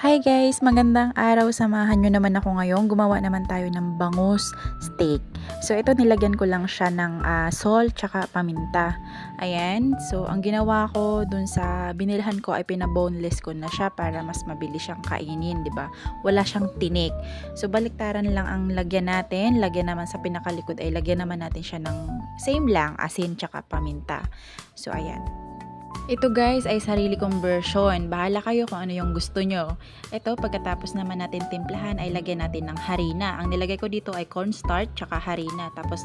Hi guys! Magandang araw. Samahan nyo naman ako ngayon. Gumawa naman tayo ng bangus steak. So ito nilagyan ko lang siya ng salt tsaka paminta. Ayan. So ang ginawa ko dun sa binilhan ko ay pinaboneless ko na siya para mas mabilis siyang kainin, 'di ba? Wala siyang tinik. So baliktaran lang ang lagyan natin. Lagyan naman sa pinakalikod ay lagyan naman natin siya ng same lang, asin tsaka paminta. So ayan. Ito guys ay sarili kong version. Bahala kayo kung ano yung gusto nyo. Ito pagkatapos naman natin timplahan ay lagyan natin ng harina. Ang nilagay ko dito ay cornstarch tsaka harina. Tapos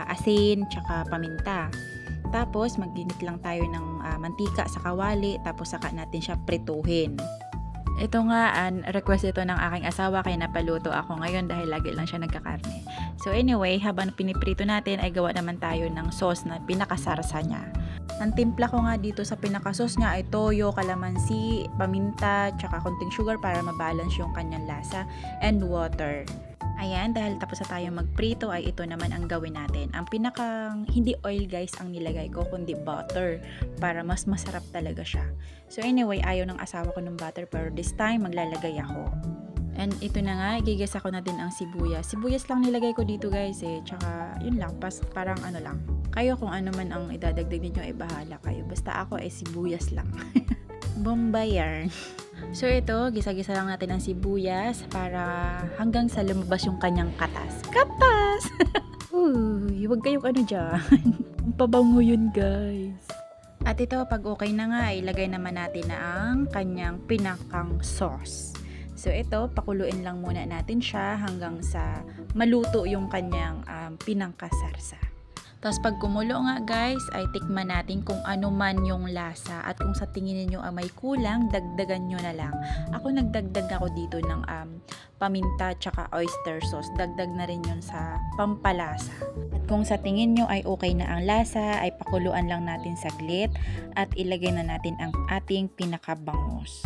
asin tsaka paminta. Tapos maginit lang tayo ng mantika sa kawali. Tapos saka natin siya prituhin. Ito nga, request ito ng aking asawa kaya napaluto ako ngayon dahil lagi lang siya nagkakarne. So anyway, habang piniprito natin ay gawa naman tayo ng sauce na pinakasarsa niya. Ang timpla ko nga dito sa pinakasauce nga ay toyo, kalamansi, paminta, tsaka konting sugar para mabalance yung kanyang lasa, and water. Ayan, dahil tapos na tayo magprito ay ito naman ang gawin natin. Ang pinakang hindi oil guys ang nilagay ko kundi butter para mas masarap talaga siya. So anyway, ayaw ng asawa ko ng butter pero this time maglalagay ako. And ito na nga, igigisa ko na din ang sibuyas. Sibuyas lang nilagay ko dito guys eh. Tsaka yun lang, parang ano lang. Kayo kung ano man ang idadagdag ninyo ay bahala kayo. Basta ako ay sibuyas lang. Bombayar. So ito, gisa-gisa lang natin ang sibuyas para hanggang sa lumabas yung kanyang katas. Katas! Uy, huwag kayong ano dyan. Ang pabango yun guys. At ito, pag okay na nga, ilagay naman natin na ang kanyang pinakang sauce. So ito, pakuluin lang muna natin siya hanggang sa maluto yung kanyang pinangkasarsa. Tapos pag kumulo nga guys, ay tikman natin kung ano man yung lasa at kung sa tingin niyo ay may kulang, dagdagan nyo na lang. Ako nagdagdag ako dito ng paminta tsaka oyster sauce. Dagdag na rin yun sa pampalasa. At kung sa tingin nyo ay okay na ang lasa, ay pakuluan lang natin saglit at ilagay na natin ang ating pinakabangus.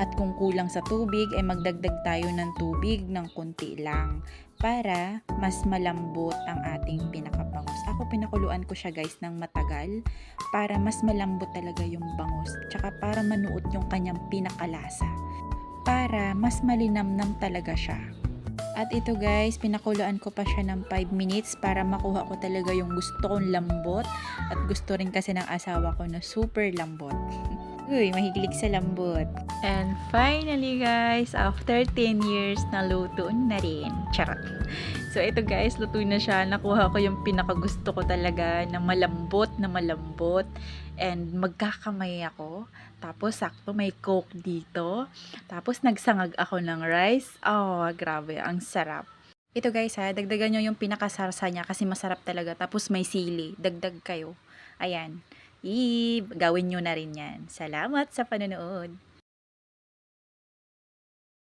At kung kulang sa tubig, ay magdagdag tayo ng tubig ng konti lang para mas malambot ang ating pinakabangus. Ako pinakuluan ko siya guys ng matagal para mas malambot talaga yung bangus. Tsaka para manuot yung kanyang pinakalasa. Para mas malinamnam talaga siya. At ito guys, pinakuluan ko pa siya ng 5 minutes para makuha ko talaga yung gusto kong lambot. At gusto rin kasi ng asawa ko na super lambot. Uy, mahilig sa lambot. And finally guys, after 10 years, naluto na rin. Charot. So ito guys, luto na siya. Nakuha ko yung pinakagusto ko talaga na malambot na malambot. And magkakamay ako. Tapos sakto may coke dito. Tapos nagsangag ako ng rice. Oh, grabe. Ang sarap. Ito guys ha, dagdagan nyo yung pinakasarsa niya kasi masarap talaga. Tapos may sili. Dagdag kayo. Ayan. Gawin nyo na rin yan. Salamat sa panonood.